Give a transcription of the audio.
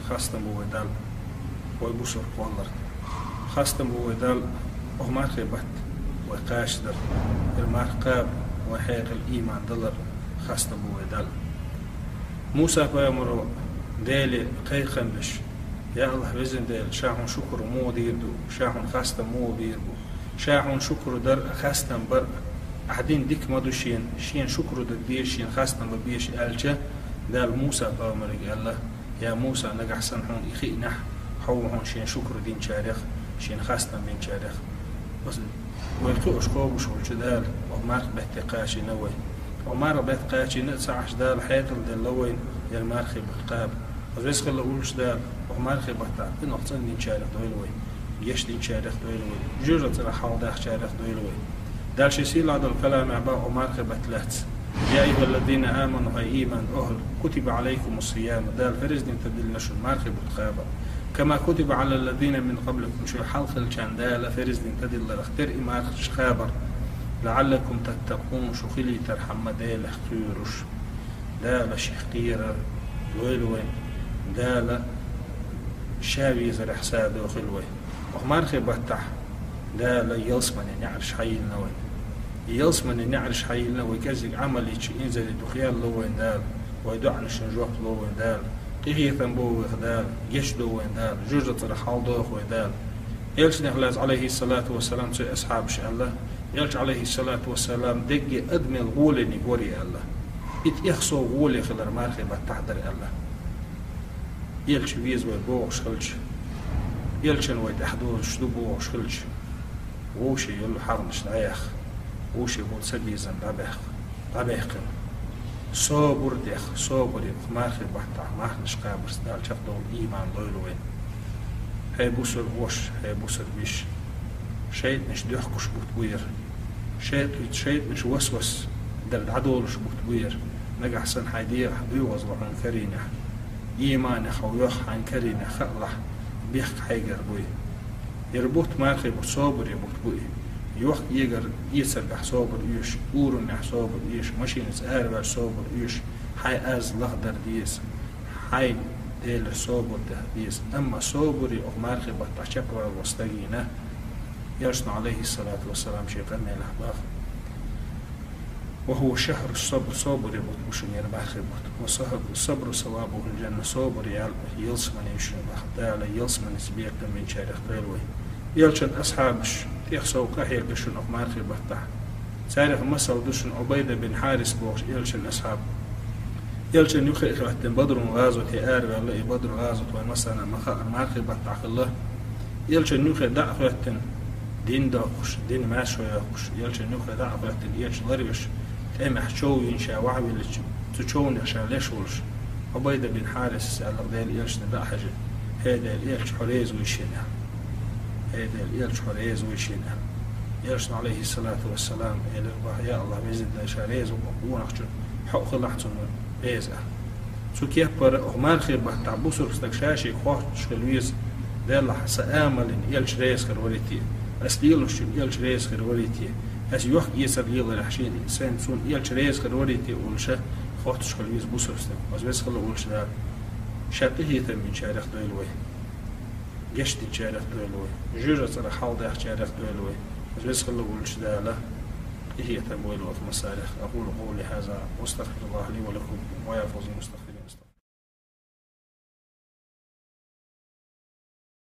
خاصة بودال ويبصر والله خاصة بودال ومار خيبت وقاشدر المار قاب وحيق الإيمان دلر خاصة بودال موسى بامرو ديلي قيقن بش يا الله بزن ديل شاحن شكر مو ديردو شاحن خاصة مو ديردو شاحن شكر در خاصة بر أحدين ديك مدو شين شكر دير شين خاصة ببيش ألجا دال موسى بامرو الله يا موسى نجح سنحون إخي نح حوهم شين شكر دين شارخ شين خاصة بين شارخ بس ويقوش قوبش والجدال ومار بهتقاشي نوي ومار بهتقاشي نتسعش دال حيطل دل لوين يا المارخي بالقاب الرزق اللي أقولش دال ومارخي بهتقاشي نقصن دين شارخ دويلوي يش دين شارخ دويلوي جوجة ترى حوضاخ شارخ دويلوي دال شيسيل هذا الكلام عباء ومارخي بهتلات يا أيها الذين آمنوا هاي إيمان أهل كتب عليكم الصيام دال فرز دين تدل نشر مارخي بالقابة كما كتب على الذين من قبلكم شو حلق الجندال فرز دين تدل اختر إمارخ خابر لعلكم تتقون شو خلي ترحم دال اختيرش دال شخير ويلوين دال شاوي زر حساد وخلوي ومارخي بتح دال يلسمن يعرش حي النوين يلسمن يعرش حي النوين كذا عملي ينزل دخيال لوين دال ويدعن شنجوح لوين دال قيه ثنبو دال يشدو وين دال جوجة رحال دوخ ودال يلش نخلاص عليه الصلاة والسلام سي أصحاب شاء الله يلش عليه الصلاة والسلام دقي أدمي الغولي نقوري الله يتيخصو غولي خلر مارخي بتحضر الله يلش ويز ويبوغش خلش يلشن ويتحدور شدو بوغش خلش ووشي يلو حرمش دايخ ووشي بول سبيزن رابيخ صبر ديخ صبر يخ مارخي بحتح ماخنش قابر ستال شفتو الإيمان دويلوين هاي بوسر وش هاي بوسر بيش شيط مش ديحكش بوتوير شيط مش وسوس دل عدولش بوتوير نجح سن حيدير بيوز وحن كرينه إيمان خويخ عن كرينه خلح بيخ حيجر بوي يربوت مارخي بصبر يبوت بوي يوخ يجر يسرق صابر يش أورن صابر يش ماشين سعر صابر يش حي أز لخدر ديس حي ديل صابر ده ديس أما صابر يأمر خي بتشكر وستجينه يرسل عليه الصلاة والسلام شيء قرن الأحباب وهو شهر الصبر صابر يبوت مشون يربح خبط والصبر ثوابه الجنة صابر يلسمن يشون بخدالة يلسمن سبيق من شارخ قيلوي يلشن أصحابش يخسو قهير دشن أخمار خي بحتح سارخ مسل دشن عبيدة بن حارس بوش يلشن أصحاب يلشن يخي إخواتن بدر غازوة آر والله بدر غازوة ومسنا أخمار خي بحتح الله يلشن يخي دع إخواتن دين داقش دين ماشو ياقش يلشن يخي دع إخواتن يلش ضربش تأمح شو ينشا وعوي تشون يخشى ليش ولش عبيدة بن حارس سأل غدال يلشن دع حاجة هذا يلش حريز ويشينها هذا يلش حريز ويشينها يلشن عليه الصلاة والسلام يا الله بيزد شاريز ونخشن حق خلحتهم بيزه سو كيف بر أخمار خير بحتع بوسر استكشاشي خواه شكلويز دال سآمل يلش ريز خير وليتي أسليلوش يلش ريز خير وليتي أس يوح يسر يلا رحشين إنسان سون يلش ريز خير وليتي ولشة خواه شكلويز بوسر استك بس خلو ولش دار شاقيه من شارخ دويلوي جشت شارخ دويلوي جوجة صار حاضر شارخ دويلوي بس خلو ولش دار هي تمويل وفي مصالح أقول قولي هذا واستغفر الله لي ولكم ويا فوز المستغفر